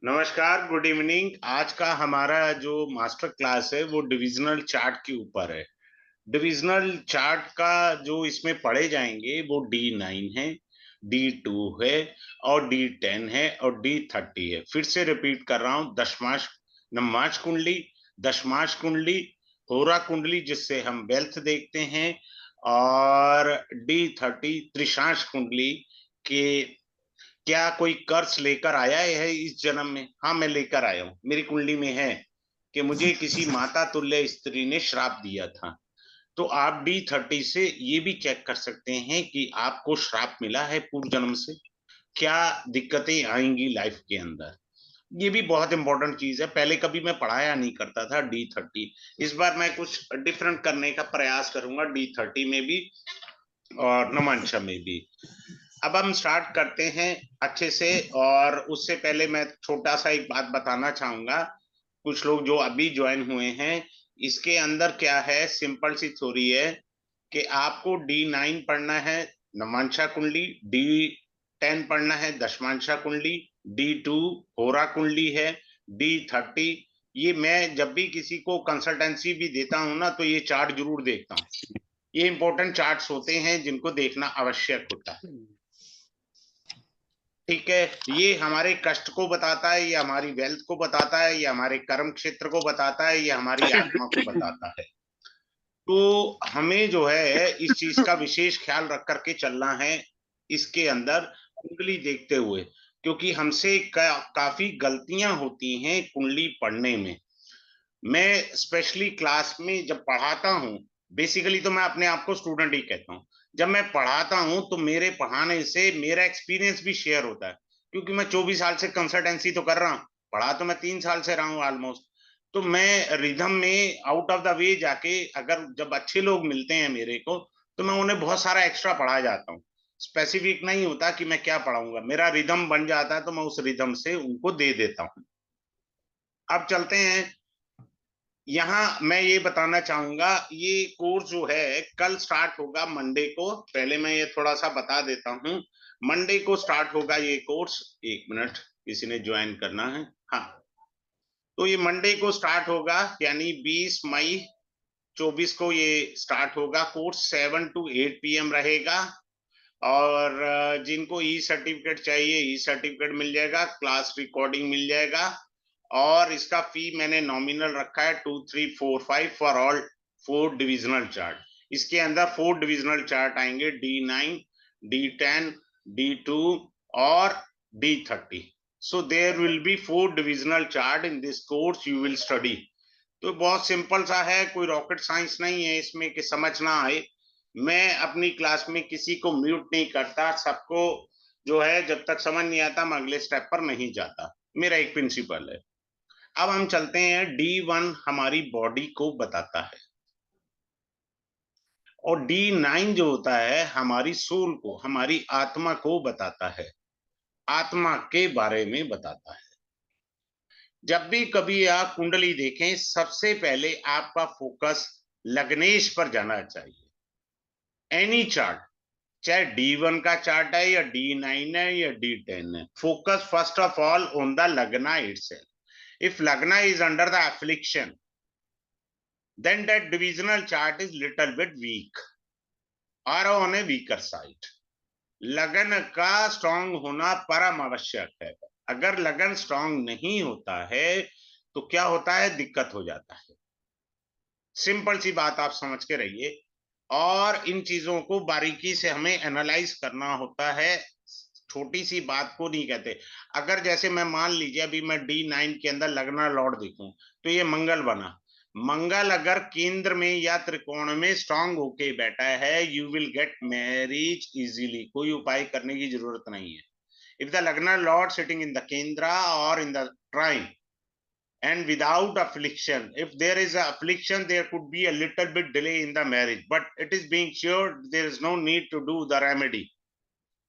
नमस्कार, good evening. आज का हमारा जो मास्टर क्लास है वो डिविजनल चार्ट के ऊपर है। डिविजनल चार्ट का जो इसमें पढ़े जाएंगे वो D9 है, D2 है और D10 है और D30 है। फिर से रिपीट कर रहा हूँ, दशमांश नवमांश कुंडली, दशमांश कुंडली, होरा कुंडली जिससे हम वेल्थ देखते हैं, और D30 त्रिशांश कुंडली के क्या कोई कर्ज लेकर आया है इस जन्म में? हाँ, मैं लेकर आया हूँ। मेरी कुंडली में है कि मुझे किसी माता तुल्य स्त्री ने श्राप दिया था। तो आप D30 से ये भी चेक कर सकते हैं कि आपको श्राप मिला है पूर्व जन्म से, क्या दिक्कतें आएंगी लाइफ के अंदर। ये भी बहुत इंपॉर्टेंट चीज है। पहले कभी मैं पढ़ाया नहीं करता था D30। इस बार मैं कुछ डिफरेंट करने का प्रयास करूंगा D30 में भी और नमांशा में भी। अब हम स्टार्ट करते हैं अच्छे से। और उससे पहले मैं छोटा सा एक बात बताना चाहूंगा, कुछ लोग जो अभी ज्वाइन हुए हैं, इसके अंदर क्या है, सिंपल सी थ्योरी है कि आपको D9 पढ़ना है, नवांशा कुंडली, D10 पढ़ना है, दशमांशा कुंडली, D2 होरा कुंडली है, D30। ये मैं जब भी किसी को कंसल्टेंसी भी देता हूं ना, तो ये चार्ट जरूर देखता हूँ। ये इंपॉर्टेंट चार्ट्स होते हैं जिनको देखना आवश्यक होता है। ठीक है, ये हमारे कष्ट को बताता है, ये हमारी वेल्थ को बताता है, ये हमारे कर्म क्षेत्र को बताता है, ये हमारी आत्मा को बताता है। तो हमें जो है इस चीज का विशेष ख्याल रख करके चलना है इसके अंदर, कुंडली देखते हुए। क्योंकि हमसे काफी गलतियां होती हैं कुंडली पढ़ने में। मैं स्पेशली क्लास में जब पढ़ाता हूँ, बेसिकली तो मैं अपने आप को स्टूडेंट ही कहता हूँ। जब मैं पढ़ाता हूँ तो मेरे पढ़ाने से मेरा एक्सपीरियंस भी शेयर होता है। क्योंकि मैं 24 साल से कंसल्टेंसी तो कर रहा हूँ, पढ़ा तो मैं 3 साल से रहा हूँ ऑलमोस्ट। तो मैं रिदम में आउट ऑफ द वे जाके, अगर जब अच्छे लोग मिलते हैं मेरे को, तो मैं उन्हें बहुत सारा एक्स्ट्रा पढ़ा जाता हूँ। स्पेसिफिक नहीं होता कि मैं क्या पढ़ाऊंगा, मेरा रिदम बन जाता है तो मैं उस रिदम से उनको दे देता हूँ। अब चलते हैं। यहाँ मैं ये बताना चाहूंगा, ये कोर्स जो है कल स्टार्ट होगा मंडे को। पहले मैं ये थोड़ा सा बता देता हूँ, मंडे को स्टार्ट होगा ये कोर्स। एक मिनट, किसी ने ज्वाइन करना है? हाँ, तो ये मंडे को स्टार्ट होगा, यानी 20 मई 24 को ये स्टार्ट होगा कोर्स। 7 to 8 PM रहेगा। और जिनको ई सर्टिफिकेट चाहिए, ई सर्टिफिकेट मिल जाएगा, क्लास रिकॉर्डिंग मिल जाएगा। और इसका फी मैंने नॉमिनल रखा है 2345 फॉर ऑल 4 डिविजनल चार्ट। इसके अंदर 4 डिविजनल चार्ट आएंगे, D9, D10, D2 और D30। So there will be 4 divisional chart in this course you will study. तो बहुत सिंपल सा है, कोई रॉकेट साइंस नहीं है इसमें कि समझ ना आए। मैं अपनी क्लास में किसी को म्यूट नहीं करता, सबको जो है जब तक समझ नहीं आता मैं अगले स्टेप पर नहीं जाता। मेरा एक प्रिंसिपल है। अब हम चलते हैं, D1 हमारी बॉडी को बताता है, और D9 जो होता है हमारी सोल को, हमारी आत्मा को बताता है, आत्मा के बारे में बताता है। जब भी कभी आप कुंडली देखें, सबसे पहले आपका फोकस लग्नेश पर जाना चाहिए। एनी चार्ट, चाहे D1 का चार्ट है या D9 है या D10 है, focus first of all on the लग्ना itself. If lagna is under the affliction, then that divisional chart is little bit weak or on a weaker side. लगन का स्ट्रांग होना परम आवश्यक है। अगर लगन स्ट्रांग नहीं होता है तो क्या होता है, दिक्कत हो जाता है। सिंपल सी बात आप समझ के रहिए। और इन चीजों को बारीकी से हमें एनालाइज करना होता है, छोटी सी बात को नहीं कहते। अगर जैसे मैं मान लीजिए अभी मैं D9 के अंदर लगना लॉर्ड देखूं, तो ये मंगल बना। मंगल अगर केंद्र में या त्रिकोण में स्ट्रांग होके बैठा है, you will get marriage easily, कोई उपाय करने की जरूरत नहीं है। If the lagna lord sitting in the kendra और in the trine and without affliction, if there is a affliction, there could be a little bit delay in the marriage, but it is being sure there is no need to do the remedy.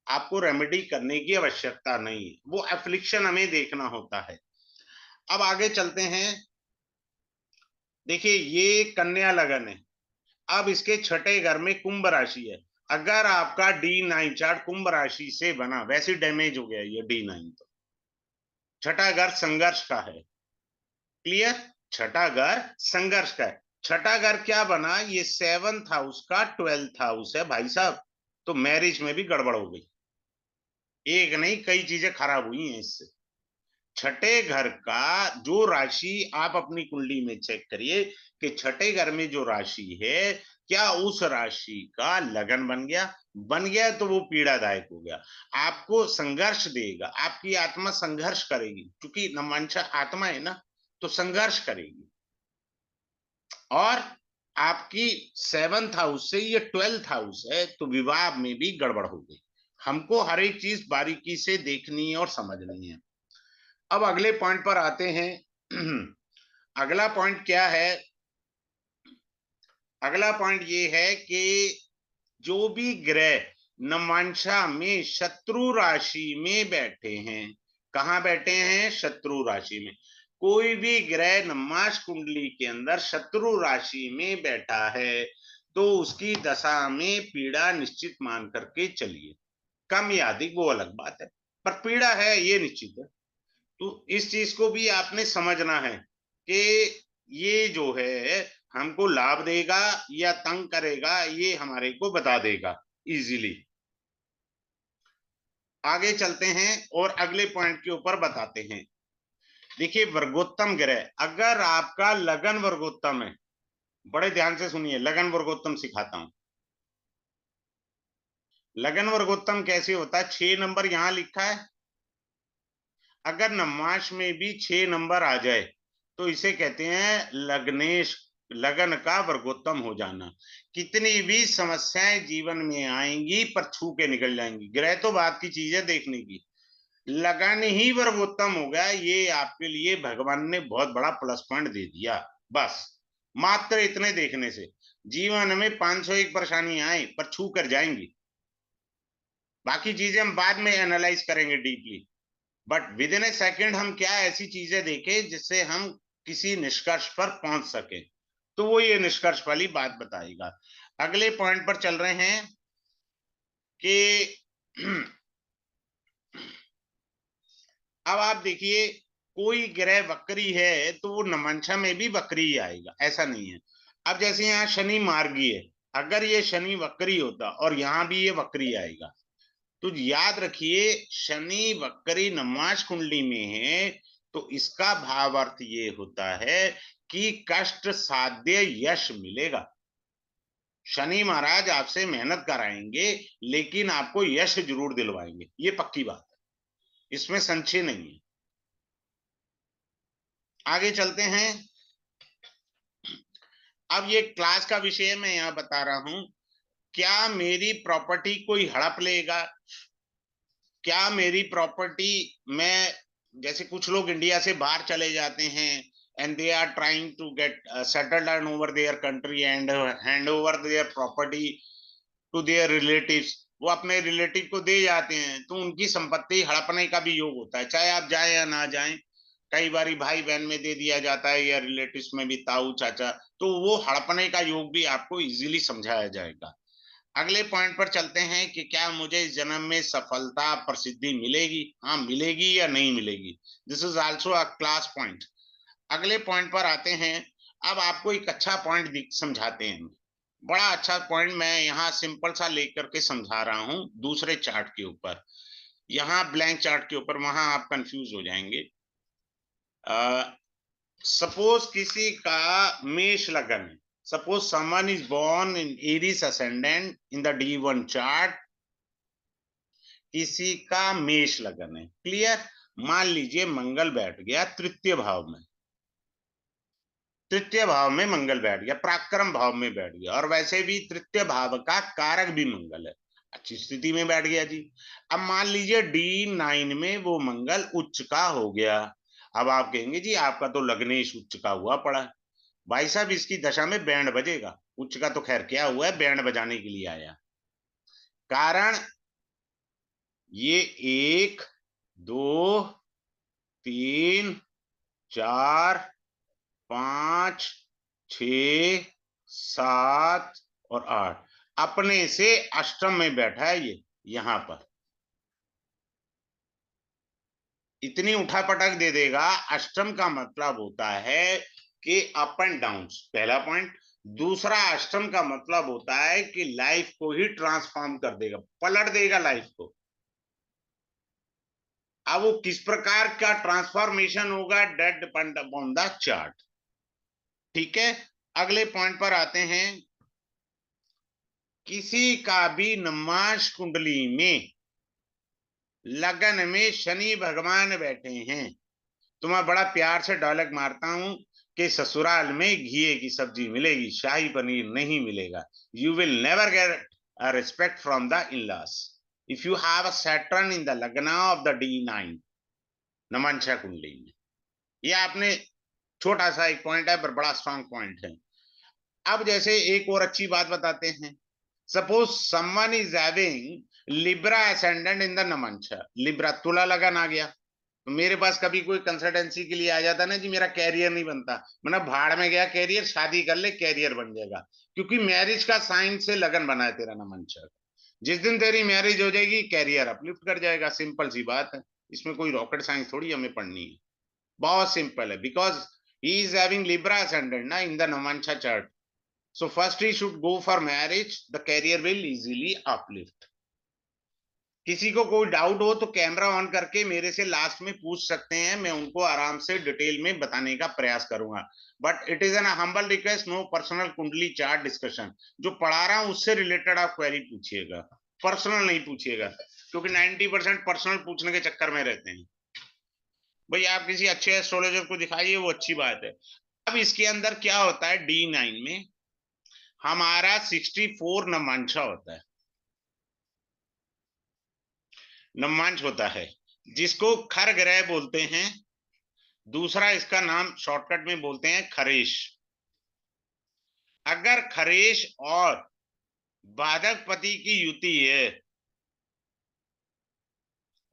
आपको remedy करने की आवश्यकता नहीं है, वो affliction हमें देखना होता है। अब आगे चलते हैं। देखिए, ये कन्या लगन है। अब इसके छठे घर में कुंभ राशि है। अगर आपका D9 चार्ट कुंभ राशि से बना, वैसे डैमेज हो गया ये D9, तो छठा घर संघर्ष का है। क्लियर? छठा घर संघर्ष का है। छठा घर क्या बना, ये 7th हाउस का 12th हाउस है भाई साहब। तो मैरिज में भी गड़बड़ हो गई, एक नहीं कई चीजें खराब हुई हैं इससे। छठे घर का जो राशि, आप अपनी कुंडली में चेक करिए कि छठे घर में जो राशि है, क्या उस राशि का लगन बन गया? बन गया तो वो पीड़ादायक हो गया, आपको संघर्ष देगा, आपकी आत्मा संघर्ष करेगी, क्योंकि नमांशा आत्मा है ना, तो संघर्ष करेगी। और आपकी 7th हाउस से ये 12th हाउस है, तो विवाह में भी गड़बड़ हो गई। हमको हर एक चीज बारीकी से देखनी है और समझनी है। अब अगले पॉइंट पर आते हैं। अगला पॉइंट क्या है? अगला पॉइंट ये है कि जो भी ग्रह नमांशा में शत्रु राशि में बैठे हैं, कहां बैठे हैं? शत्रु राशि में। कोई भी ग्रह नमाश कुंडली के अंदर शत्रु राशि में बैठा है, तो उसकी दशा में पीड़ा निश्चित मान करके चलिए। कम या अधिक वो अलग बात है, पर पीड़ा है ये निश्चित है। तो इस चीज को भी आपने समझना है कि ये जो है हमको लाभ देगा या तंग करेगा, ये हमारे को बता देगा इजीली। आगे चलते हैं और अगले पॉइंट के ऊपर बताते हैं। देखिए, वर्गोत्तम ग्रह, अगर आपका लगन वर्गोत्तम है, बड़े ध्यान से सुनिए, लगन वर्गोत्तम सिखाता हूं। लगन वर्गोत्तम कैसे होता है? 6 नंबर यहां लिखा है, अगर नमाश में भी 6 नंबर आ जाए तो इसे कहते हैं लग्नेश, लगन का वर्गोत्तम हो जाना। कितनी भी समस्याएं जीवन में आएंगी पर छू के निकल जाएंगी। ग्रह तो बात की चीज है देखने की, लगन ही वर्गोत्तम हो गया, ये आपके लिए भगवान ने बहुत बड़ा प्लस पॉइंट दे दिया। बस मात्र इतने देखने से जीवन में 501 परेशानी आए पर छू कर जाएंगी। बाकी चीजें हम बाद में एनालाइज करेंगे deeply, but with in A second हम क्या ऐसी चीजें देखें जिससे हम किसी निष्कर्ष पर पहुंच सके, तो वो ये निष्कर्ष वाली बात बताएगा। अगले पॉइंट पर चल रहे हैं कि अब आप देखिए, कोई ग्रह वक्री है तो वो नमंशा में भी वक्री ही आएगा, ऐसा नहीं है। अब जैसे यहाँ शनि मार्गी है, अगर ये शनि वक्री होता और यहाँ भी ये वक्री आएगा, तो याद रखिए शनि वक्री नमाज कुंडली में है, तो इसका भाव अर्थ ये होता है कि कष्ट साध्य यश मिलेगा। शनि महाराज आपसे मेहनत कराएंगे लेकिन आपको यश जरूर दिलवाएंगे, ये पक्की बात है, इसमें संशय नहीं है। आगे चलते हैं। अब ये क्लास का विषय मैं यहां बता रहा हूं, क्या मेरी प्रॉपर्टी कोई हड़प लेगा? क्या मेरी प्रॉपर्टी में, जैसे कुछ लोग इंडिया से बाहर चले जाते हैं and they are trying to get settled in over their country and hand over their property to their relatives, वो अपने रिलेटिव को दे जाते हैं, तो उनकी संपत्ति हड़पने का भी योग होता है, चाहे आप जाएं या ना जाएं। कई बार भाई बहन में दे दिया जाता है या रिलेटिव्स में भी, ताऊ चाचा, तो वो हड़पने का योग भी आपको इजीली समझाया जाएगा। अगले पॉइंट पर चलते हैं कि क्या मुझे इस जन्म में सफलता प्रसिद्धि मिलेगी? हाँ, मिलेगी या नहीं मिलेगी, this is also a class point. अगले पॉइंट पर आते हैं। अब आपको एक अच्छा पॉइंट समझाते हैं, बड़ा अच्छा पॉइंट मैं यहाँ सिंपल सा लेकर के समझा रहा हूँ दूसरे चार्ट के ऊपर। यहाँ ब्लैंक चार्ट के ऊपर, वहां आप कंफ्यूज हो जाएंगे। सपोज किसी का मेष लगन है, suppose someone is born in Aries ascendant in the D1 chart, किसी का मेष लगन है, क्लियर? मान लीजिए मंगल बैठ गया तृतीय भाव में, तृतीय भाव में मंगल बैठ गया, पराक्रम भाव में बैठ गया, और वैसे भी तृतीय भाव का कारक भी मंगल है, अच्छी स्थिति में बैठ गया जी। अब मान लीजिए D9 में वो मंगल उच्च का हो गया। अब आप कहेंगे जी आपका तो लग्नेश उच्च का हुआ पड़ा है। भाई साहब इसकी दशा में बैंड बजेगा, उच्च का तो खैर क्या हुआ है, बैंड बजाने के लिए आया। कारण ये 1 2 3 4 5 6 7 और 8 अपने से अष्टम में बैठा है ये, यहां पर इतनी उठापटक दे देगा। अष्टम का मतलब होता है कि अप एंड डाउन, पहला पॉइंट। दूसरा, अष्टम का मतलब होता है कि लाइफ को ही ट्रांसफॉर्म कर देगा, पलट देगा लाइफ को। अब वो किस प्रकार का ट्रांसफॉर्मेशन होगा, that depend upon the chart. ठीक है, अगले पॉइंट पर आते हैं। किसी का भी नमाज कुंडली में लगन में शनि भगवान बैठे हैं, तो मैं बड़ा प्यार से डायलॉग मारता हूं कि ससुराल में घी की सब्जी मिलेगी, शाही पनीर नहीं मिलेगा। You will never get a respect from the in loss if you have a Saturn in the लग्न ऑफ द D9 नमंशा कुंडली में। ये आपने छोटा सा एक पॉइंट है पर बड़ा स्ट्रांग पॉइंट है। अब जैसे एक और अच्छी बात बताते हैं। Suppose someone is having Libra ascendant in the नमंशा, लिब्रा तुला लगन आ गया, तो मेरे पास कभी कोई कंसल्टेंसी के लिए आ जाता ना जी मेरा कैरियर नहीं बनता, मैंने भाड़ में गया कैरियर, शादी कर ले कैरियर बन जाएगा। क्योंकि मैरिज का साइन से लगन बना है तेरा नमंशा। जिस दिन तेरी मैरिज हो जाएगी कैरियर अपलिफ्ट कर जाएगा, सिंपल सी बात है। इसमें कोई रॉकेट साइंस थोड़ी हमें पढ़नी है, बहुत सिंपल है। Because he is having Libra ascendant ना इन द नमंशा chart, so first he should go for marriage, the career will easily uplift। किसी को कोई डाउट हो तो कैमरा ऑन करके मेरे से लास्ट में पूछ सकते हैं, मैं उनको आराम से डिटेल में बताने का प्रयास करूंगा। But it is an humble request, no personal kundli chart discussion. जो पढ़ा रहा हूं उससे रिलेटेड आप क्वेरी पूछिएगा, पर्सनल नहीं पूछिएगा, क्योंकि 90% पर्सनल पूछने के चक्कर में रहते हैं। भाई आप किसी अच्छे एस्ट्रोलॉजर को दिखाइए, वो अच्छी बात है। अब इसके अंदर क्या होता है, D9 में हमारा 64 नमांशा होता है, नमांश होता है, जिसको खर ग्रह बोलते हैं। दूसरा इसका नाम शॉर्टकट में बोलते हैं खरेश। अगर खरेश और बाधक पति की युति है,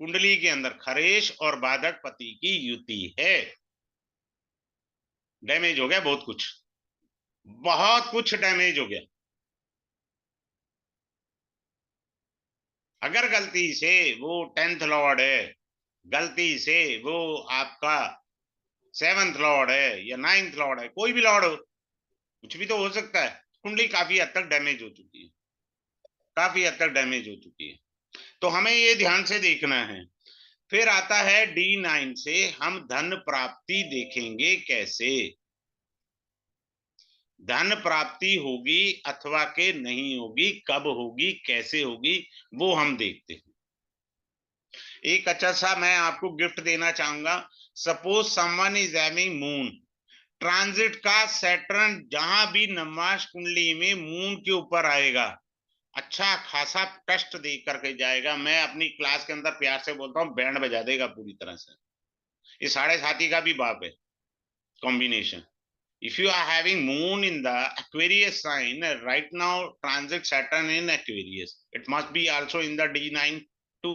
कुंडली के अंदर खरेश और बाधक पति की युति है, डैमेज हो गया बहुत कुछ, बहुत कुछ डैमेज हो गया। अगर गलती से वो 10th लॉर्ड है, गलती से वो आपका 7th लॉर्ड है या 9th लॉर्ड है, कोई भी लॉर्ड हो, कुछ भी तो हो सकता है, कुंडली काफी हद तक डैमेज हो चुकी है, काफी हद तक डैमेज हो चुकी है। तो हमें ये ध्यान से देखना है। फिर आता है D9 से हम धन प्राप्ति देखेंगे कैसे, धन प्राप्ति होगी अथवा के नहीं होगी, कब होगी, कैसे होगी, वो हम देखते हैं। एक अच्छा सा मैं आपको गिफ्ट देना चाहूंगा। Suppose someone is having moon transit का सैटर्न, जहां भी नमाज कुंडली में मून के ऊपर आएगा अच्छा खासा कष्ट दे करके जाएगा। मैं अपनी क्लास के अंदर प्यार से बोलता हूँ बैंड बजा देगा पूरी तरह से। ये साढ़े साथी का भी बाप है combination. If you are having moon in the Aquarius sign right now, transit Saturn in Aquarius, it must be also in the D9 too।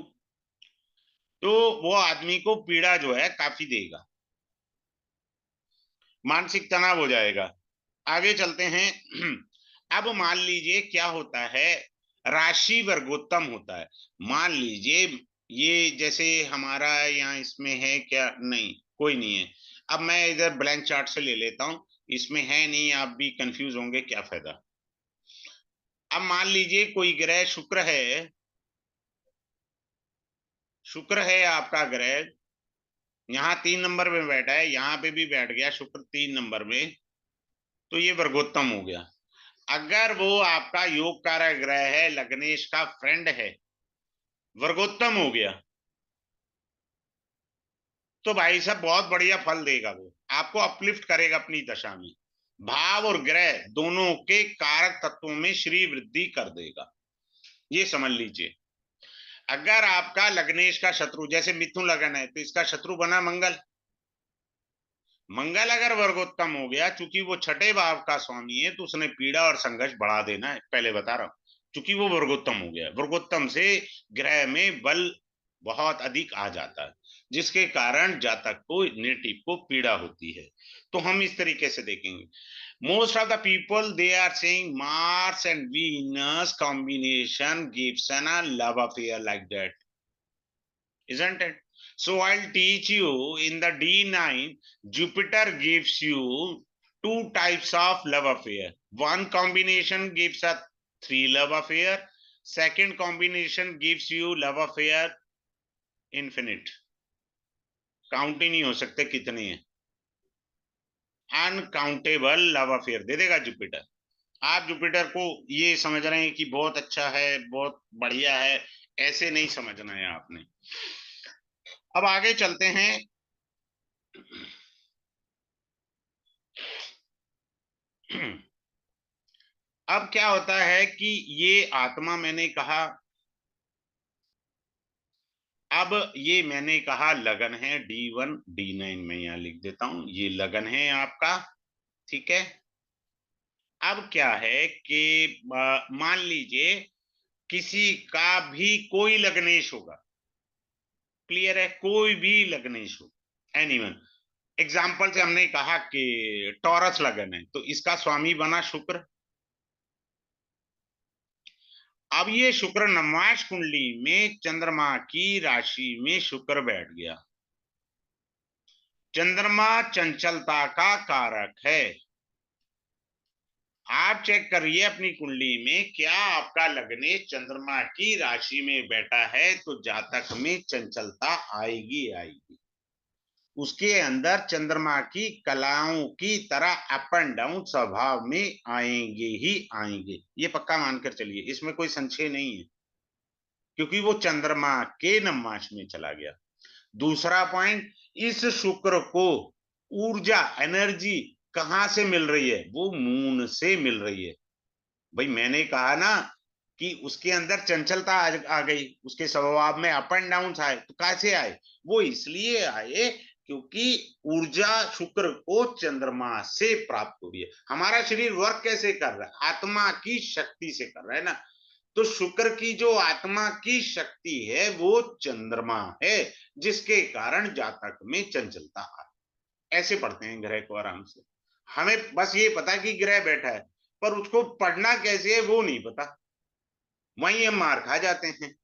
तो वो आदमी को पीड़ा जो है काफी देगा, मानसिक तनाव हो जाएगा। आगे चलते हैं। अब मान लीजिए क्या होता है, राशि वर्गोत्तम होता है। मान लीजिए ये जैसे हमारा यहाँ इसमें है क्या, नहीं कोई नहीं है। अब मैं इधर ब्लैंक चार्ट से ले लेता हूं, इसमें है नहीं, आप भी कंफ्यूज होंगे क्या फायदा। अब मान लीजिए कोई ग्रह शुक्र है, शुक्र है आपका ग्रह, यहाँ 3 नंबर में बैठा है, यहाँ पे भी बैठ गया शुक्र 3 नंबर में, तो ये वर्गोत्तम हो गया। अगर वो आपका योग कारक ग्रह है, लग्नेश का फ्रेंड है, वर्गोत्तम हो गया, तो भाई साहब बहुत बढ़िया फल देगा, वो आपको अपलिफ्ट करेगा अपनी दशा में। भाव और ग्रह दोनों के कारक तत्वों में श्री वृद्धि कर देगा, ये समझ लीजिए। अगर आपका लग्नेश का शत्रु, जैसे मिथुन लगन है तो इसका शत्रु बना मंगल, मंगल अगर वर्गोत्तम हो गया, चूंकि वो छठे भाव का स्वामी है, तो उसने पीड़ा और संघर्ष बढ़ा देना है, पहले बता रहा हूं। चूंकि वो वर्गोत्तम हो गया, वर्गोत्तम से ग्रह में बल बहुत अधिक आ जाता है, जिसके कारण जातक को, नेटिव को पीड़ा होती है। तो हम इस तरीके से देखेंगे। most of the people they are saying Mars and Venus combination gives an a love affair like that, isn't it? So I'll teach you in the D9, Jupiter gives you two types of love affair. One combination gives a 3 love affair. Second combination gives you love affair infinite. Count ही नहीं हो सकते कितने हैं. Uncountable love affair दे देगा Jupiter. आप Jupiter को ये समझ रहे हैं कि बहुत अच्छा है, बहुत बढ़िया है, ऐसे नहीं समझना है आपने. अब आगे चलते हैं. अब क्या होता है कि ये आत्मा मैंने कहा, अब ये मैंने कहा लगन है D1 D9 में यहां लिख देता हूं, ये लगन है आपका. ठीक है. अब क्या है कि मान लीजिए किसी का भी कोई लग्नेश होगा. क्लियर है. कोई भी लग्नेश हो, एनीवन. एग्जाम्पल से हमने कहा कि टॉरस लगन है तो इसका स्वामी बना शुक्र. अब ये शुक्र नवमाश कुंडली में चंद्रमा की राशि में शुक्र बैठ गया. चंद्रमा चंचलता का कारक है. आप चेक करिए अपनी कुंडली में, क्या आपका लग्ने चंद्रमा की राशि में बैठा है तो जातक में चंचलता आएगी आएगी. उसके अंदर चंद्रमा की कलाओं की तरह अप एंड डाउन स्वभाव में आएंगे ही आएंगे. ये पक्का मानकर चलिए, इसमें कोई संशय नहीं है, क्योंकि वो चंद्रमा के नवमाश में चला गया. दूसरा पॉइंट, इस शुक्र को ऊर्जा एनर्जी कहां से मिल रही है? वो मून से मिल रही है. भाई मैंने कहा ना कि उसके अंदर चंचलता आ गई, उसके स्वभाव में अप एंड डाउन आए. तो कैसे आए? वो इसलिए आए क्योंकि ऊर्जा शुक्र को चंद्रमा से प्राप्त हो रही है. हमारा शरीर वर्क कैसे कर रहा है? आत्मा की शक्ति से कर रहा है ना. तो शुक्र की जो आत्मा की शक्ति है वो चंद्रमा है, जिसके कारण जातक में चंचलता आए. ऐसे पढ़ते हैं ग्रह को आराम से. हमें बस ये पता कि ग्रह बैठा है, पर उसको पढ़ना कैसे है वो नहीं पता, वहीं हम मार खा जाते हैं.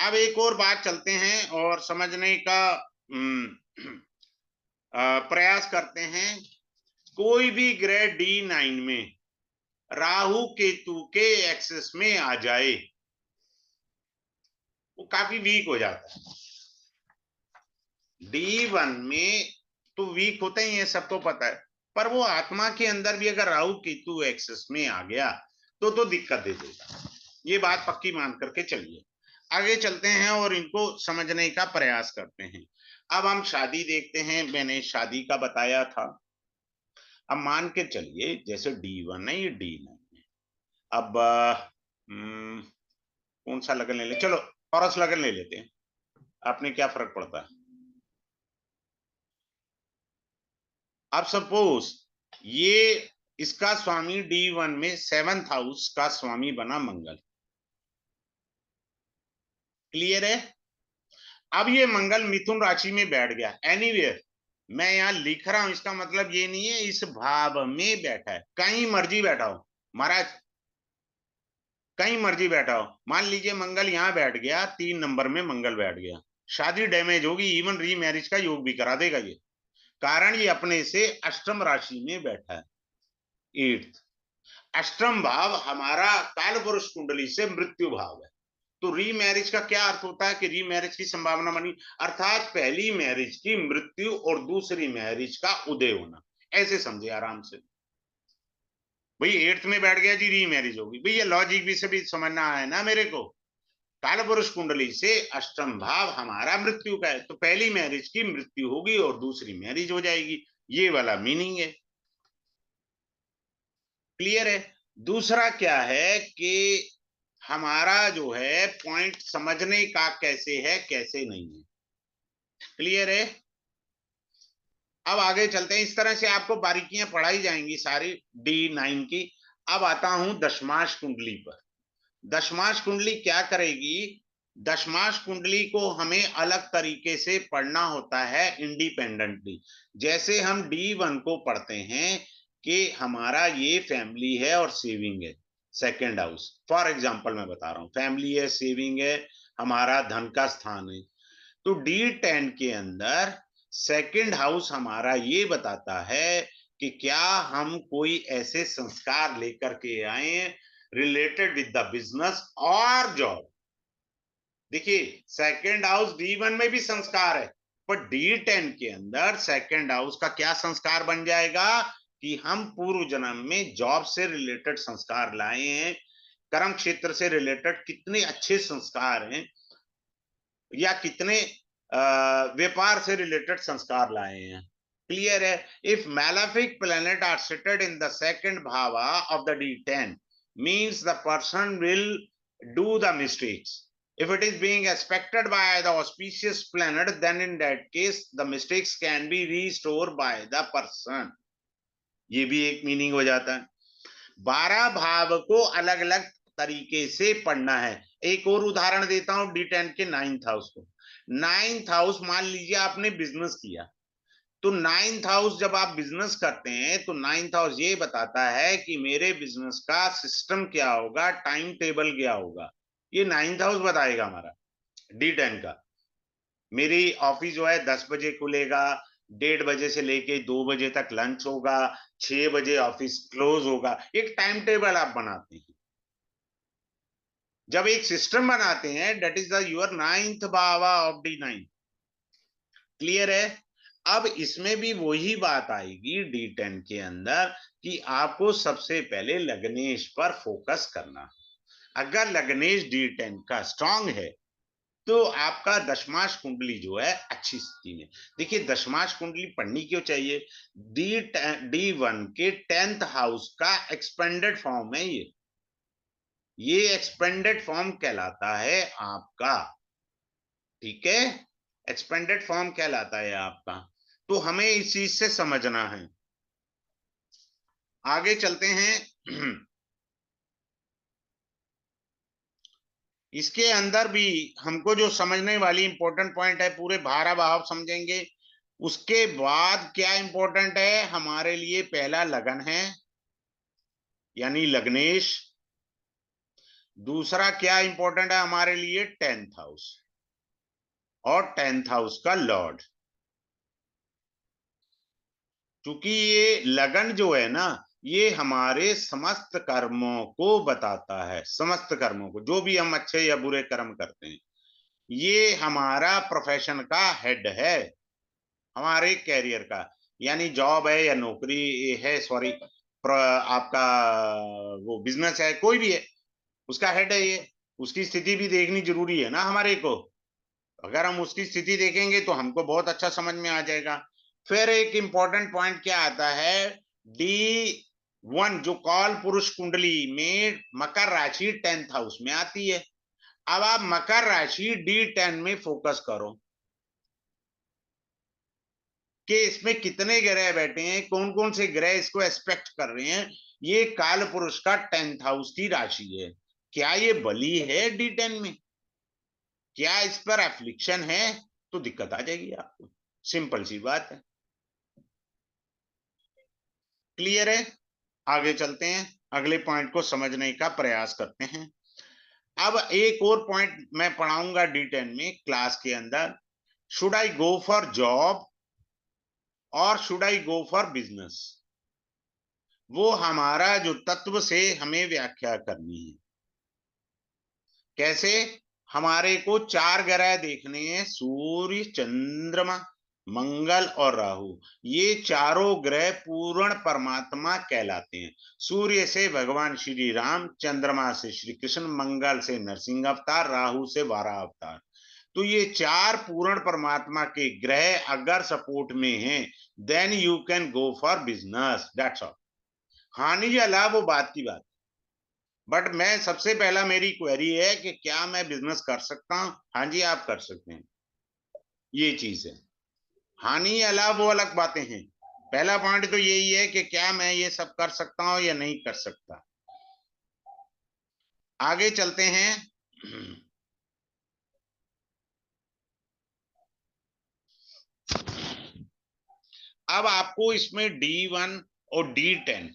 अब एक और बात चलते हैं और समझने का प्रयास करते हैं. कोई भी ग्रह D9 में राहु केतु के एक्सेस में आ जाए, वो काफी वीक हो जाता है. D1 में तो वीक होते ही है, सबको पता है, पर वो आत्मा के अंदर भी अगर राहु केतु एक्सेस में आ गया तो दिक्कत दे देगा. ये बात पक्की मान करके चलिए. आगे चलते हैं और इनको समझने का प्रयास करते हैं. अब हम शादी देखते हैं. मैंने शादी का बताया था. अब मान के चलिए जैसे D1 है, ये D9 है. अब कौन सा लगन ले ले? चलो टॉरस लगन ले लेते हैं. आपने क्या फर्क पड़ता है? अब सपोज ये इसका स्वामी D1 में 7th हाउस का स्वामी बना मंगल. क्लियर है. अब ये मंगल मिथुन राशि में बैठ गया. एनीवेयर मैं यहां लिख रहा हूं, इसका मतलब ये नहीं है इस भाव में बैठा है. कहीं मर्जी बैठा हो महाराज, कहीं मर्जी बैठा हो. मान लीजिए मंगल यहां बैठ गया, 3 नंबर में मंगल बैठ गया, शादी डैमेज होगी, इवन री मैरिज का योग भी करा देगा ये. कारण ये अपने से अष्टम राशि में बैठा है. 8th अष्टम भाव हमारा काल पुरुष कुंडली से मृत्यु भाव है. तो री मैरिज का क्या अर्थ होता है कि री मैरिज की संभावना बनी, अर्थात पहली मैरिज की मृत्यु और दूसरी मैरिज का उदय होना. ऐसे समझे आराम से. भाई 8th में बैठ गया जी, री मैरिज होगी. भैया लॉजिक भी से भी समझना है ना मेरे को. काल पुरुष कुंडली से अष्टम भाव हमारा मृत्यु का है, तो पहली मैरिज की मृत्यु होगी और दूसरी मैरिज हो जाएगी. ये वाला मीनिंग है. क्लियर है. दूसरा क्या है कि हमारा जो है पॉइंट समझने का कैसे है कैसे नहीं है. क्लियर है. अब आगे चलते हैं. इस तरह से आपको बारीकियां पढ़ाई जाएंगी सारी D9 की. अब आता हूं दशमाश कुंडली पर. दशमाश कुंडली क्या करेगी? दशमाश कुंडली को हमें अलग तरीके से पढ़ना होता है, इंडिपेंडेंटली. जैसे हम D1 को पढ़ते हैं कि हमारा ये फैमिली है और सेविंग है, 2nd हाउस. फॉर एग्जाम्पल मैं बता रहा हूं, फैमिली है, सेविंग है, हमारा धन का स्थान है. तो D10 के अंदर सेकंड हाउस हमारा ये बताता है कि क्या हम कोई ऐसे संस्कार लेकर के आए रिलेटेड विद द बिजनेस और जॉब। देखिए सेकंड हाउस D1 में भी संस्कार है, पर D10 के अंदर सेकंड हाउस का क्या संस्कार बन जाएगा कि हम पूर्व जन्म में जॉब से रिलेटेड संस्कार लाए हैं, कर्म क्षेत्र से रिलेटेड कितने अच्छे संस्कार हैं, या कितने व्यापार से रिलेटेड संस्कार लाए हैं। क्लियर है। If malefic planet are seated in the second bhava of the D10 means the person will do the mistakes. If it is being expected by the auspicious planet, then in that case the mistakes can be restored by the person. ये भी एक meaning हो जाता है। 12 भाव को अलग अलग तरीके से पढ़ना है। एक और उदाहरण देता हूं D10 के 9th हाउस को। 9th हाउस मान लीजिए आपने बिजनेस किया, तो 9th हाउस जब आप बिजनेस करते हैं तो 9th हाउस ये बताता है कि मेरे बिजनेस का सिस्टम क्या होगा, टाइम टेबल क्या होगा, ये 9th हाउस बताएगा हमारा D10 का। मेरी ऑफिस जो है 10 बजे खुलेगा, 1:30 बजे से लेके 2 बजे तक लंच होगा, 6 बजे ऑफिस क्लोज होगा। एक टाइम टेबल आप बनाते हैं। जब एक सिस्टम बनाते हैं, that is the your 9th bhava of D9। Clear है। अब इसमें भी वही बात आएगी D10 के अंदर कि आपको सबसे पहले लग्नेश पर फोकस करना। अगर लग्नेश D10 का स्ट्रांग है तो आपका दशमाश कुंडली जो है अच्छी स्थिति में। देखिए दशमाश कुंडली पढ़नी क्यों चाहिए, D1 के 10th हाउस का एक्सपेंडेड फॉर्म है ये एक्सपेंडेड फॉर्म कहलाता है आपका। ठीक है, एक्सपेंडेड फॉर्म कहलाता है आपका। तो हमें इस चीज से समझना है। आगे चलते हैं। इसके अंदर भी हमको जो समझने वाली इंपॉर्टेंट पॉइंट है, पूरे 12 भाव समझेंगे। उसके बाद क्या इंपॉर्टेंट है हमारे लिए, पहला लगन है यानी लग्नेश। दूसरा क्या इंपॉर्टेंट है हमारे लिए, 10th हाउस और 10th हाउस का लॉर्ड। क्योंकि ये लगन जो है ना, ये हमारे समस्त कर्मों को बताता है। समस्त कर्मों को, जो भी हम अच्छे या बुरे कर्म करते हैं, ये हमारा प्रोफेशन का हेड है, हमारे कैरियर का। यानी जॉब है या नौकरी है, सॉरी आपका वो बिजनेस है, कोई भी है, उसका हेड है ये। उसकी स्थिति भी देखनी जरूरी है ना हमारे को। अगर हम उसकी स्थिति देखेंगे तो हमको बहुत अच्छा समझ में आ जाएगा। फिर एक इंपॉर्टेंट पॉइंट क्या आता है, D1 जो काल पुरुष कुंडली में मकर राशि 10th हाउस में आती है। अब आप मकर राशि D10 में फोकस करो कि इसमें कितने ग्रह बैठे हैं, कौन कौन से ग्रह इसको एस्पेक्ट कर रहे हैं। ये काल पुरुष का 10th हाउस की राशि है। क्या ये बली है D10 में, क्या इस पर एफ्लिक्शन है, तो दिक्कत आ जाएगी आपको। सिंपल सी बात है। क्लियर है। आगे चलते हैं, अगले पॉइंट को समझने का प्रयास करते हैं। अब एक और पॉइंट मैं पढ़ाऊंगा D10 में क्लास के अंदर, should I go for job और should I go for business. वो हमारा जो तत्व से हमें व्याख्या करनी है। कैसे, हमारे को 4 ग्रह देखने हैं, सूर्य, चंद्रमा, मंगल और राहु। ये चारों ग्रह पूर्ण परमात्मा कहलाते हैं। सूर्य से भगवान श्री राम, चंद्रमा से श्री कृष्ण, मंगल से नरसिंह अवतार, राहु से वाराह अवतार। तो ये 4 पूर्ण परमात्मा के ग्रह अगर सपोर्ट में हैं, then you can go for business, that's all. हानि या लाभ वो बात की बात। बट मैं सबसे पहला मेरी क्वेरी है कि क्या मैं बिजनेस कर सकता हूं। हाँ जी आप कर सकते हैं, ये चीज है। हानि या लाभ वो अलग बातें हैं। पहला पॉइंट तो यही है कि क्या मैं ये सब कर सकता हूं या नहीं कर सकता। आगे चलते हैं। अब आपको इसमें D1 और D10,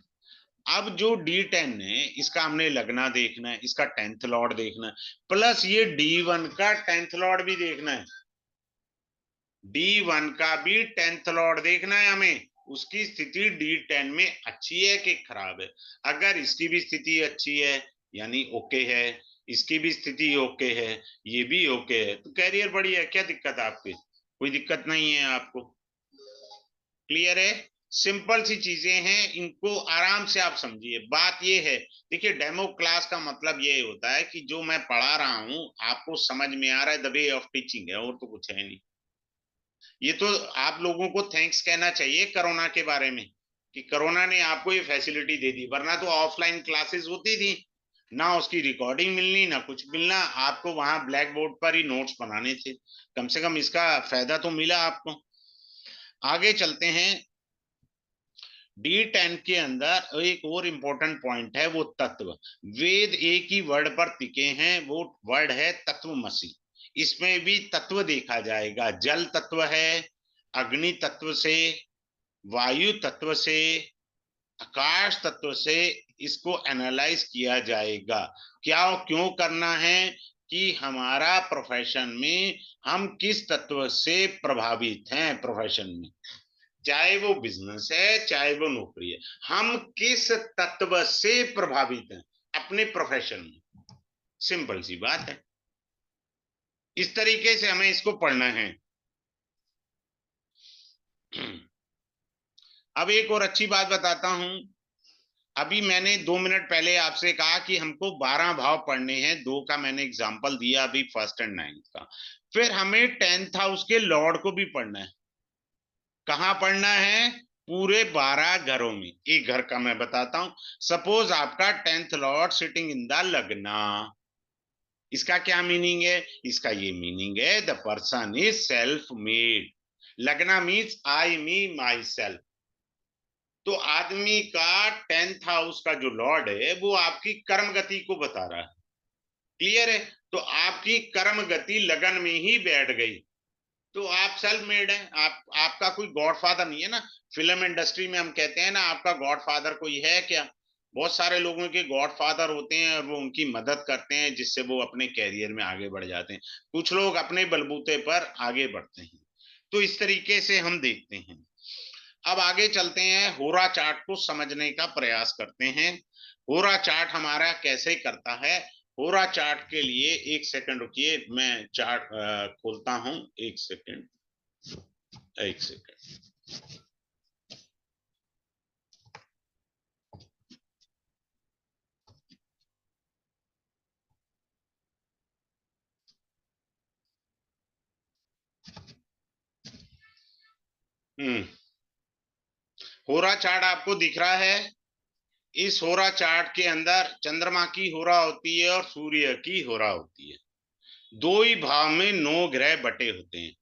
अब जो D10 है इसका हमने लगना देखना है, इसका 10th लॉर्ड देखना है, प्लस ये D1 का 10th लॉर्ड भी देखना है। D1 का भी 10th लॉर्ड देखना है हमें, उसकी स्थिति D10 में अच्छी है कि खराब है। अगर इसकी भी स्थिति अच्छी है यानी ओके है, इसकी भी स्थिति ओके है, ये भी ओके है, तो कैरियर बढ़िया है। क्या दिक्कत है आपकी? कोई दिक्कत नहीं है आपको। क्लियर है? सिंपल सी चीजें हैं, इनको आराम से आप समझिए। बात ये है, देखिए डेमो क्लास का मतलब ये होता है कि जो मैं पढ़ा रहा हूं आपको समझ में आ रहा है, द वे ऑफ टीचिंग है, और तो कुछ है नहीं। ये तो आप लोगों को थैंक्स कहना चाहिए कोरोना के बारे में, कि कोरोना ने आपको ये फैसिलिटी दे दी, वरना तो ऑफलाइन क्लासेस होती थी, ना उसकी रिकॉर्डिंग मिलनी ना कुछ मिलना, आपको वहां ब्लैक बोर्ड पर ही नोट्स बनाने थे। कम से कम इसका फायदा तो मिला आपको। आगे चलते हैं। D10 के अंदर एक और इंपॉर्टेंट पॉइंट है, वो तत्व। वेद एक ही वर्ड पर टिके हैं, वो वर्ड है तत्वमसि। इसमें भी तत्व देखा जाएगा, जल तत्व है, अग्नि तत्व से, वायु तत्व से, आकाश तत्व से इसको एनालाइज किया जाएगा। क्या क्यों करना है कि हमारा प्रोफेशन में हम किस तत्व से प्रभावित हैं, प्रोफेशन में चाहे वो बिजनेस है चाहे वो नौकरी है, हम किस तत्व से प्रभावित हैं अपने प्रोफेशन में। सिंपल सी बात है, इस तरीके से हमें इसको पढ़ना है। अब एक और अच्छी बात बताता हूं। अभी मैंने 2 मिनट पहले आपसे कहा कि हमको 12 भाव पढ़ने हैं, दो का मैंने एग्जांपल दिया अभी, फर्स्ट एंड नाइन्थ का। फिर हमें 10th हाउस के लॉर्ड को भी पढ़ना है। कहाँ पढ़ना है? पूरे 12 घरों में। एक घर का मैं बताता हूं। सपोज आपका 10th Lord sitting in the लग्ना। इसका क्या मीनिंग है? इसका ये मीनिंग है, the person is self made. लग्ना means I me myself. तो आदमी का 10th हाउस का जो लॉर्ड है वो आपकी कर्म गति को बता रहा है। क्लियर है? तो आपकी कर्म गति लगन में ही बैठ गई, तो आप सेल्फ मेड हैं। आपका कोई गॉडफादर नहीं है ना। फिल्म इंडस्ट्री में हम कहते हैं ना, आपका गॉडफादर कोई है क्या? बहुत सारे लोगों के गॉडफादर होते हैं और वो उनकी मदद करते हैं, जिससे वो अपने कैरियर में आगे बढ़ जाते हैं। कुछ लोग अपने बलबूते पर आगे बढ़ते हैं। तो इस तरीके से हम देखते हैं। अब आगे चलते हैं, होरा चार्ट को समझने का प्रयास करते हैं। होरा चार्ट हमारा कैसे करता है? होरा चार्ट के लिए एक सेकंड रुकिए, मैं चार्ट खोलता हूं। एक सेकंड, एक सेकंड। होरा चार्ट आपको दिख रहा है? इस होरा चार्ट के अंदर चंद्रमा की होरा होती है और सूर्य की होरा होती है। दो ही भाव में 9 ग्रह बटे होते हैं,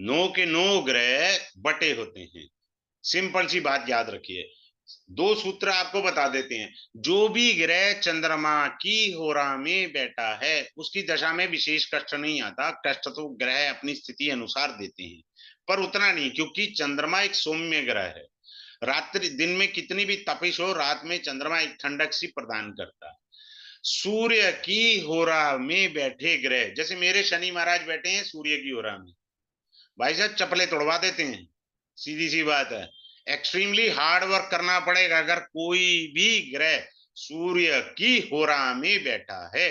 9 के 9 ग्रह बटे होते हैं। सिंपल सी बात याद रखिए। दो सूत्र आपको बता देते हैं। जो भी ग्रह चंद्रमा की होरा में बैठा है उसकी दशा में विशेष कष्ट नहीं आता। कष्ट तो ग्रह अपनी स्थिति अनुसार देते हैं, पर उतना नहीं, क्योंकि चंद्रमा एक सौम्य ग्रह है। रात्रि दिन में कितनी भी तपिश हो, रात में चंद्रमा एक ठंडक सी प्रदान करता है। सूर्य की होरा में बैठे ग्रह, जैसे मेरे शनि महाराज बैठे हैं सूर्य की होरा में, भाई साहब चपले तोड़वा देते हैं। सीधी सी बात है। एक्सट्रीमली हार्ड वर्क करना पड़ेगा। अगर कोई भी ग्रह सूर्य की होरा में बैठा है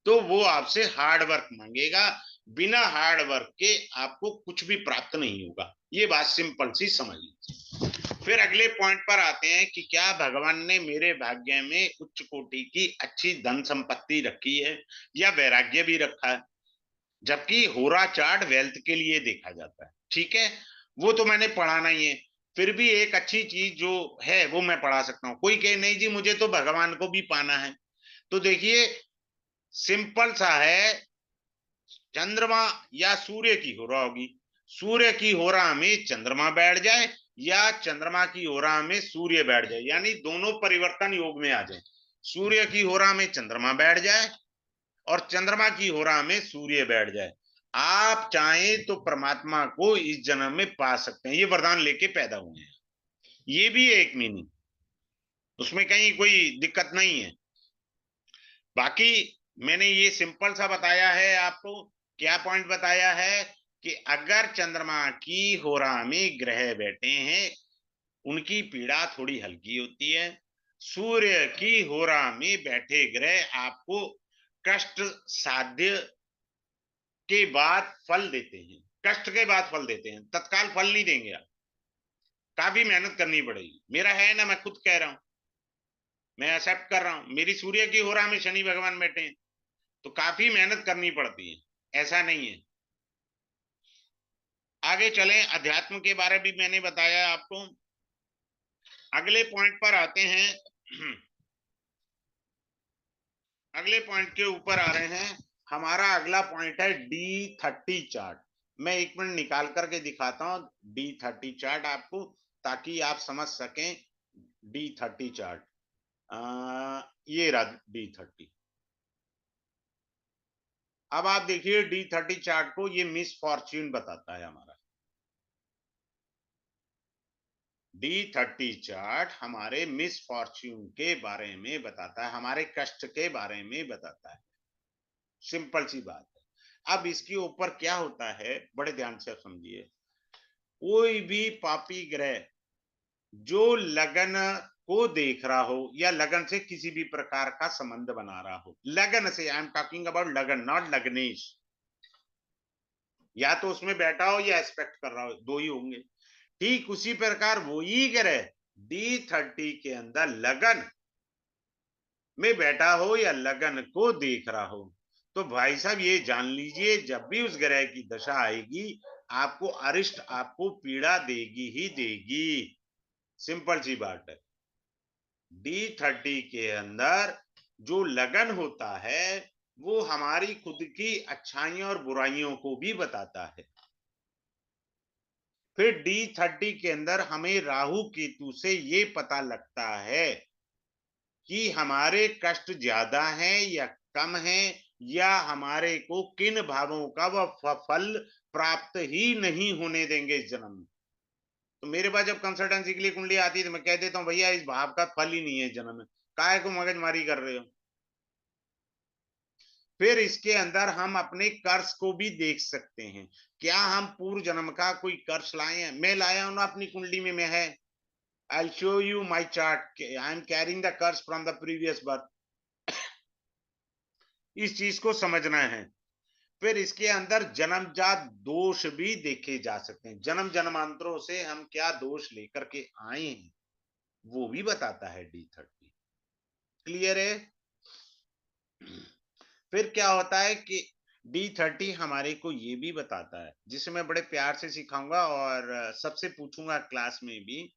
तो वो आपसे हार्ड वर्क मांगेगा। बिना हार्ड वर्क के आपको कुछ भी प्राप्त नहीं होगा। ये बात सिंपल सी समझ लीजिए। फिर अगले पॉइंट पर आते हैं कि क्या भगवान ने मेरे भाग्य में उच्च कोटि की अच्छी धन संपत्ति रखी है या वैराग्य भी रखा है? जबकि होरा चार्ट वेल्थ के लिए देखा जाता है। ठीक है, वो तो मैंने पढ़ाना ही है। फिर भी एक अच्छी चीज जो है वो मैं पढ़ा सकता हूं। कोई कहे नहीं जी मुझे तो भगवान को भी पाना है, तो देखिए सिंपल सा है। चंद्रमा या सूर्य की होरा होगी, सूर्य की होरा में चंद्रमा बैठ जाए या चंद्रमा की होरा में सूर्य बैठ जाए, यानी दोनों परिवर्तन योग में आ जाए। सूर्य की होरा में चंद्रमा बैठ जाए और चंद्रमा की होरा में सूर्य बैठ जाए, आप चाहें तो परमात्मा को इस जन्म में पा सकते हैं। ये वरदान लेके पैदा हुए हैं। ये भी एक मीनिंग, उसमें कहीं कोई दिक्कत नहीं है। बाकी मैंने ये सिंपल सा बताया है आपको। क्या पॉइंट बताया है? कि अगर चंद्रमा की होरा में ग्रह बैठे हैं, उनकी पीड़ा थोड़ी हल्की होती है। सूर्य की होरा में बैठे ग्रह आपको कष्ट साध्य के बाद फल देते हैं, कष्ट के बाद फल देते हैं, तत्काल फल नहीं देंगे। आप काफी मेहनत करनी पड़ेगी। मेरा है ना, मैं खुद कह रहा हूं, मैं एक्सेप्ट कर रहा हूं, मेरी सूर्य की होरा में शनि भगवान बैठे हैं, तो काफी मेहनत करनी पड़ती है, ऐसा नहीं है। आगे चलें, अध्यात्म के बारे में भी मैंने बताया आपको। अगले पॉइंट पर आते हैं। अगले पॉइंट के ऊपर आ रहे हैं। हमारा अगला पॉइंट है D30 चार्ट। मैं एक मिनट निकाल करके दिखाता हूं D30 चार्ट आपको, ताकि आप समझ सकें। D30 चार्ट, ये रहा D30। अब आप देखिए D30 चार्ट को, ये मिस फॉर्च्यून बताता है हमारा। D30 चार्ट हमारे मिस फॉर्च्यून के बारे में बताता है, हमारे कष्ट के बारे में बताता है। सिंपल सी बात है। अब इसके ऊपर क्या होता है, बड़े ध्यान से समझिए। कोई भी पापी ग्रह जो लगन को देख रहा हो या लगन से किसी भी प्रकार का संबंध बना रहा हो, लगन से, आई एम टॉकिंग अबाउट लगन, नॉट लग्नेश, या तो उसमें बैठा हो या एक्सपेक्ट कर रहा हो, दो ही होंगे। ठीक उसी प्रकार वही ग्रह D30 के अंदर लगन में बैठा हो या लगन को देख रहा हो, तो भाई साहब ये जान लीजिए, जब भी उस ग्रह की दशा आएगी, आपको अरिष्ट, आपको पीड़ा देगी ही देगी। सिंपल सी बात है। D30 के अंदर जो लगन होता है, वो हमारी खुद की अच्छाइयों और बुराइयों को भी बताता है। फिर D30 के अंदर हमें राहु केतु से ये पता लगता है कि हमारे कष्ट ज्यादा हैं या कम हैं, या हमारे को किन भावों का वह फल प्राप्त ही नहीं होने देंगे इस जन्म में। तो मेरे पास जब कंसल्टेंसी के लिए कुंडली आती है, तो मैं कह देता हूँ भैया इस भाव का फल ही नहीं है इस जन्म में, काहे को मगजमारी कर रहे हो। फिर इसके अंदर हम अपने कर्ज को भी देख सकते हैं। क्या हम पूर्व जन्म का कोई कर्ज लाए हैं? मैं लाया हूं ना, अपनी कुंडली में मैं है। I'll show you my chart. I am carrying the curse from the previous birth. इस चीज को समझना है। फिर इसके अंदर जन्मजात दोष भी देखे जा सकते हैं। जन्म जन्मांतरों से हम क्या दोष लेकर के आए हैं, वो भी बताता है D30। क्लियर है? फिर क्या होता है कि D30 हमारे को ये भी बताता है, जिसे मैं बड़े प्यार से सिखाऊंगा और सबसे पूछूंगा क्लास में भी,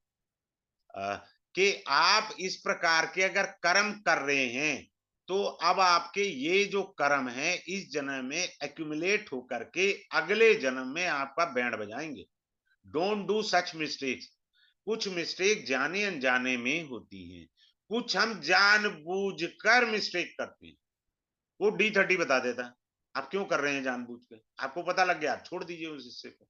कि आप इस प्रकार के अगर कर्म कर रहे हैं, तो अब आपके ये जो कर्म है इस जन्म में एक्यूमुलेट होकर के अगले जन्म में आपका बैंड बजाएंगे। Don't do such mistakes. कुछ मिस्टेक जाने अनजाने में होती हैं, कुछ हम जानबूझकर मिस्टेक करते हैं। वो D30 बता देता है आप क्यों कर रहे हैं जानबूझ के। आपको पता लग गया, छोड़ दीजिए उस हिस्से को।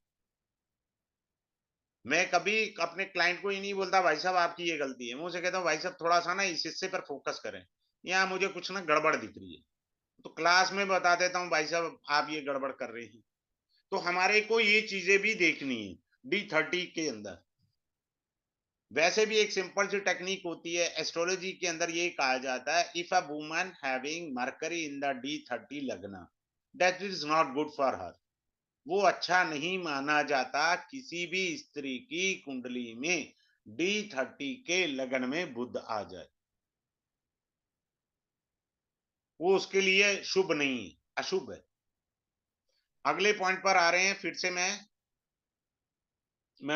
मैं कभी अपने क्लाइंट को ही नहीं बोलता भाई साहब आपकी ये गलती है, मैं उसे कहता हूँ भाई साहब थोड़ा सा ना इस हिस्से पर फोकस करें, यहाँ मुझे कुछ ना गड़बड़ दिख रही है। तो क्लास में बता देता हूँ भाई साहब आप ये गड़बड़ कर रहे हैं। तो हमारे को ये चीजें भी देखनी है D30 के अंदर। वैसे भी एक सिंपल सी टेक्निक होती है एस्ट्रोलॉजी के अंदर, ये कहा जाता है if a woman having mercury in the D30 लग्न, that is not good for her. वो अच्छा नहीं माना जाता किसी भी स्त्री की कुंडली में D30 के लगन में बुध आ जाए, वो उसके लिए शुभ नहीं है, अशुभ है। अगले पॉइंट पर आ रहे हैं। फिर से मैं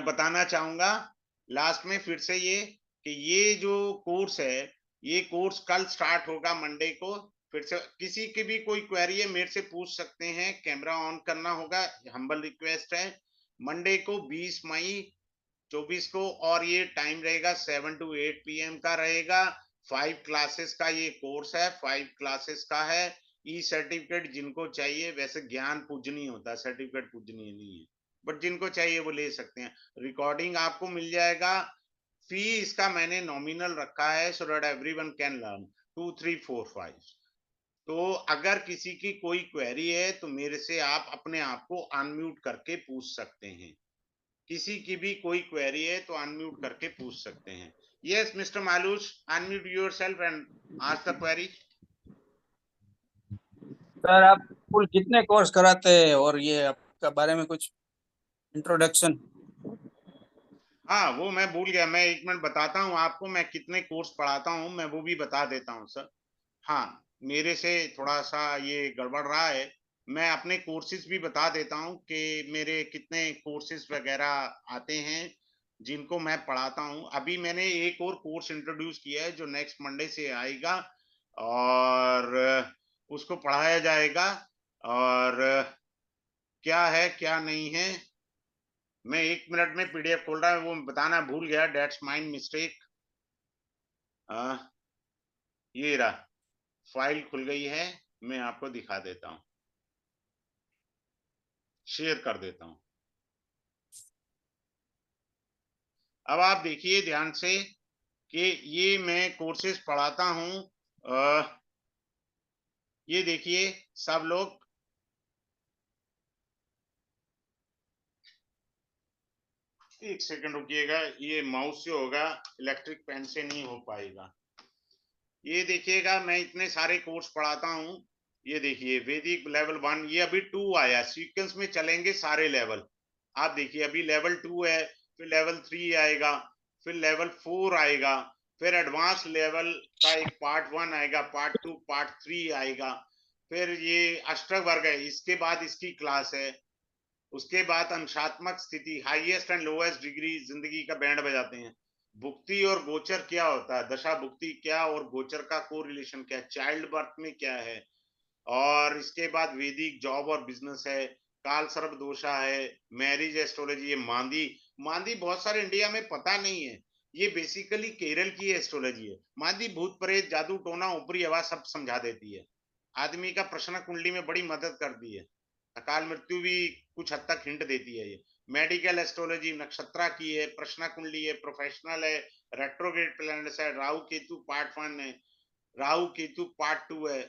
बताना चाहूंगा लास्ट में फिर से ये, कि ये जो कोर्स है, ये कोर्स कल स्टार्ट होगा मंडे को। फिर से किसी की भी कोई क्वेरी है मेरे से पूछ सकते हैं, कैमरा ऑन करना होगा, हम्बल रिक्वेस्ट है। मंडे को 20 मई 24 को, और ये टाइम रहेगा 7 to 8 PM का रहेगा। 5 क्लासेस का ये कोर्स है, 5 क्लासेस का है। ई सर्टिफिकेट जिनको चाहिए, वैसे ज्ञान पूजनीय होता है, सर्टिफिकेट पूजनीय नहीं है, बट जिनको चाहिए वो ले सकते हैं। रिकॉर्डिंग आपको मिल जाएगा। फी इसका मैंने नॉमिनल रखा है, so that everyone can learn. 2 3 4 5 तो अगर किसी की कोई क्वेरी है तो मेरे से आप अपने आप को अनम्यूट करके पूछ सकते हैं। किसी की भी कोई क्वेरी है तो अनम्यूट करके पूछ सकते हैं। Yes mister Malush, unmute yourself and ask the query. Sir आप कुल कितने कोर्स कराते हैं और ये आपका बारे में कुछ इंट्रोडक्शन। हाँ वो मैं भूल गया, मैं 1 मिनट बताता हूँ आपको, मैं कितने कोर्स पढ़ाता हूँ मैं वो भी बता देता हूँ सर। हाँ, मेरे से थोड़ा सा ये गड़बड़ रहा है। मैं अपने कोर्सेज भी बता देता हूँ कि मेरे कितने कोर्सेज वगैरह आते हैं जिनको मैं पढ़ाता हूँ। अभी मैंने एक और कोर्स इंट्रोड्यूस किया है जो नेक्स्ट मंडे से आएगा और उसको पढ़ाया जाएगा। और क्या है क्या नहीं है, मैं 1 मिनट में पीडीएफ खोल रहा हूँ, वो बताना भूल गया, डेट्स माइन मिस्टेक। ये रहा, फाइल खुल गई है, मैं आपको दिखा देता हूँ, शेयर कर देता हूँ। अब आप देखिए ध्यान से कि ये मैं कोर्सेज पढ़ाता हूँ। ये देखिए सब लोग, एक सेकंड रुकिएगा, ये माउस से होगा, इलेक्ट्रिक पेन से नहीं हो पाएगा। ये देखिएगा मैं इतने सारे कोर्स पढ़ाता हूँ। ये देखिए वैदिक लेवल 1, ये अभी 2 आया, सीक्वेंस में चलेंगे सारे लेवल। आप देखिए अभी लेवल 2 है, फिर लेवल 3 आएगा, फिर लेवल 4 आएगा, फिर एडवांस लेवल का एक पार्ट 1 आएगा, पार्ट 2, पार्ट 3 आएगा, फिर ये अष्टक वर्ग है, इसके बाद इसकी क्लास है, उसके बाद अंशात्मक स्थिति, हाईएस्ट एंड लोएस्ट डिग्री जिंदगी का बैंड बजाते हैं। भुक्ति और गोचर क्या होता है, दशा भुक्ति क्या और गोचर का को रिलेशन क्या है, चाइल्ड बर्थ में क्या है, और इसके बाद वैदिक जॉब और बिजनेस है, काल सर्प दोषा है, मैरिज एस्ट्रोलॉजी है, मांदी। मांदी बहुत सारे इंडिया में पता नहीं है, ये बेसिकली केरल की एस्ट्रोलॉजी है। मांदी भूत प्रेत जादू टोना ऊपरी आवाज सब समझा देती है, आदमी का प्रश्न कुंडली में बड़ी मदद करती है, अकाल मृत्यु भी कुछ हद तक हिंट देती है। ये मेडिकल एस्ट्रोलॉजी नक्षत्रा की है, प्रश्न कुंडली है, प्रोफेशनल है, रेट्रोग्रेड प्लैनेट्स है, राहु केतु पार्ट 1 है, राहु केतु पार्ट 2 है।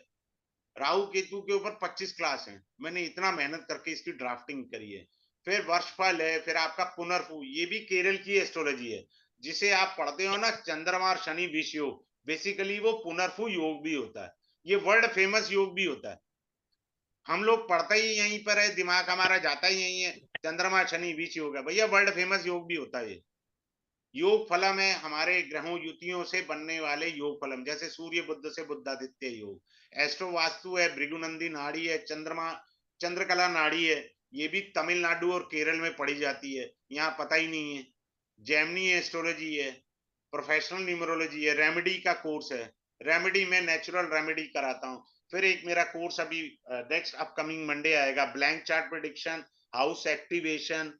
राहु केतु के ऊपर 25 क्लास हैं, मैंने इतना मेहनत करके इसकी ड्राफ्टिंग करी है। फिर वर्षफल है, फिर आपका पुनर्फू, ये भी केरल की एस्ट्रोलॉजी है, जिसे आप पढ़ते हो ना चंद्रमा और शनि विष योग, बेसिकली वो पुनर्फू योग भी होता है, ये वर्ल्ड फेमस योग भी होता है। हम लोग पढ़ते ही यहीं पर है, दिमाग हमारा जाता ही यही है, चंद्रमा शनि बीच योग है भैया, वर्ल्ड फेमस योग भी होता है ये। योग फलम है हमारे ग्रहों युतियों से बनने वाले योग फलम, जैसे सूर्य बुद्ध से बुद्धादित्य योग। एस्ट्रो वास्तु है, भृगुनंदी नाड़ी है, चंद्रमा चंद्रकला नाड़ी है, ये भी तमिलनाडु और केरल में पढ़ी जाती है, यहाँ पता ही नहीं है। जैमनी एस्ट्रोलॉजी है, प्रोफेशनल न्यूमरोलॉजी है, रेमेडी का कोर्स है, रेमेडी में नेचुरल रेमेडी कराता हूँ। फिर एक मेरा कोर्स अभी नेक्स्ट अपकमिंग मंडे आएगा, blank chart prediction, house activation,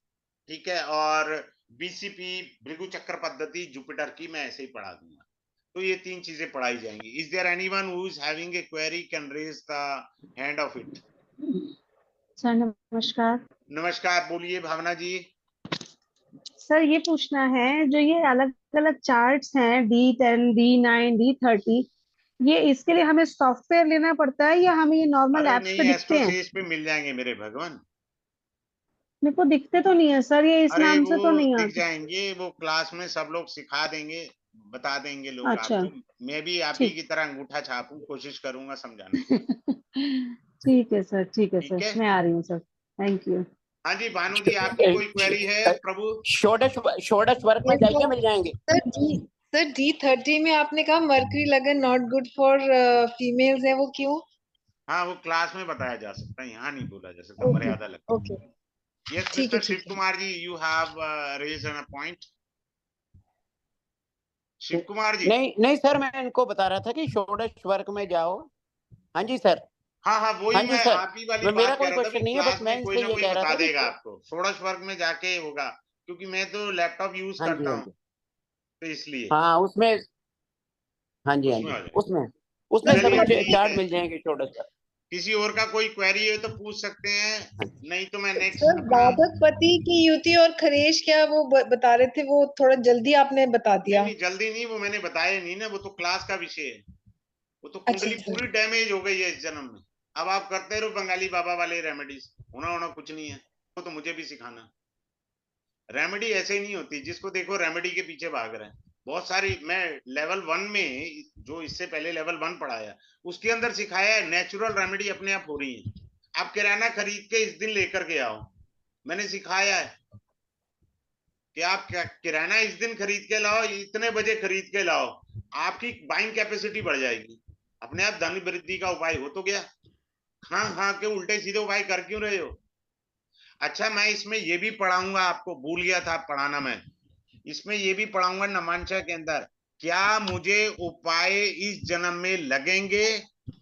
ठीक है, और बीसीपी भृगु चक्र पद्धति जुपिटर की मैं ऐसे ही पढ़ा दूंगा। तो ये 3 चीजें पढ़ाई जाएंगी। Is there anyone who is having a query can raise the hand of it. Sir नमस्कार। नमस्कार, बोलिए भावना जी। सर ये पूछना है, जो ये अलग अलग चार्ट्स हैं D10 D9 D30, ये इसके लिए हमें सॉफ्टवेयर लेना पड़ता है या हमें ये नॉर्मल अरे एप्स नहीं, पे दिखते हैं? एस्ट्रोसेज पे मिल जाएंगे मेरे भगवान। मेरे को दिखते तो नहीं है सर, ये इस अरे नाम वो से तो नहीं दिख आते। जाएंगे, वो क्लास में सब लोग सिखा देंगे, बता देंगे लोग अच्छा आपको। मैं भी आप ही ठीक। की तरह अंगूठा छापूं, कोशिश करूंगा समझाने की। ठीक है सर, ठीक है ठीक सर, है। मैं आ रही हूँ सर। Thank you. हाँ जी भानु जी, आपकी कोई क्वेरी है प्रभु? षोडश षोडश वर्ग में जाइए, मिल जाएंगे। सर D30 में आपने कहा मर्करी लगन नॉट गुड फॉर फीमेल्स है, वो क्यों? हाँ वो क्लास में बताया जा सकता है, यहाँ नहीं बोला जा सकता, ओके मर्यादा लगती ओके, है। यस ठीक है मिस्टर शिव ठीक है। Kumar ji, you have raise an point. Shiv Kumar ji. नहीं नहीं सर, मैं इनको बता रहा था कि षोडश वर्ग में जाओ। हाँ जी सर। हाँ हाँ, वही हाँ जी मैं सर, आप ही वाली मैं मेरा बात कह कोई रहा था, भी क्वेश्चन नहीं है, बस क्लास मैं में कोई इनसे ना ये कोई कह रहा बता था कि देगा आपको, षोडश वर्ग में जाके होगा, क्योंकि मैं तो लैपटॉप यूज हाँ जी करता हाँ हूँ, जी तो इसलिए हाँ उसमें, हाँ जी हाँ उसमें जी आ जाए। उसमें उसमें सर सर चलिए वो ठीक चार्ट है, मिल जाएंगे षोडश वर्ग। किसी और का कोई क्वेरी है तो पूछ सकते हैं, नहीं तो मैं नेक्स्ट सर अपना। बाधक पति की युति और खरेश क्या वो बता रहे थे, वो थोड़ा जल्दी आपने बता नहीं दिया। नहीं, जल्दी नहीं, वो मैंने बताया नहीं ना, वो तो क्लास का विषय है। वो तो अच्छा कुंडली पूरी डैमेज हो गई है इस जन्म में। अब आप करते रहो बंगाली बाबा वाले रेमेडीज, होना कुछ नहीं है, वो तो मुझे भी सिखाना। रेमेडी ऐसे ही नहीं होती, जिसको देखो रेमेडी के पीछे भाग रहे हैं। बहुत सारी, मैं लेवल 1 में जो इससे पहले लेवल 1 पढ़ाया उसके अंदर सिखाया है नेचुरल रेमेडी अपने आप हो रही है। आप किराना खरीद के इस दिन लेकर के आओ, मैंने सिखाया है कि आप किराना इस दिन खरीद के लाओ, इतने बजे खरीद के लाओ, आपकी बाइंग कैपेसिटी बढ़ जाएगी, अपने आप धन वृद्धि का उपाय हो तो गया। हाँ के उल्टे सीधे उपाय कर क्यों रहे हो? अच्छा, मैं इसमें ये भी पढ़ाऊंगा, आपको भूल गया था पढ़ाना, मैं इसमें ये भी पढ़ाऊंगा नमांशा के अंदर, क्या मुझे उपाय इस जन्म में लगेंगे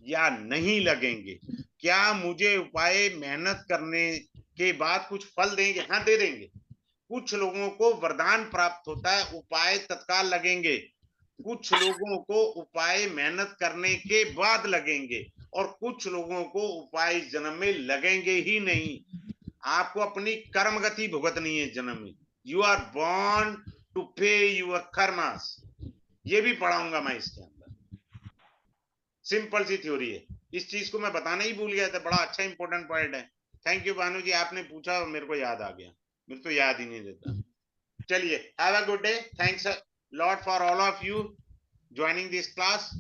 या नहीं लगेंगे, क्या मुझे उपाय मेहनत करने के बाद कुछ फल देंगे? हाँ, दे देंगे। कुछ लोगों को वरदान प्राप्त होता है, उपाय तत्काल लगेंगे, कुछ लोगों को उपाय मेहनत करने के बाद लगेंगे, और कुछ लोगों को उपाय जन्म में लगेंगे ही नहीं। आपको अपनी कर्म गति भुगतनी है जन्म में। यू आर बॉर्न टू पे यूर कर्मास। ये भी पढ़ाऊंगा मैं इसके अंदर, सिंपल सी थ्योरी है। इस चीज को मैं बताना ही भूल गया था, बड़ा अच्छा इंपॉर्टेंट पॉइंट है। थैंक यू भानु जी, आपने पूछा और मेरे को याद आ गया, मेरे तो याद ही नहीं रहता। चलिए, have a good day, thanks lot for all of you joining this class.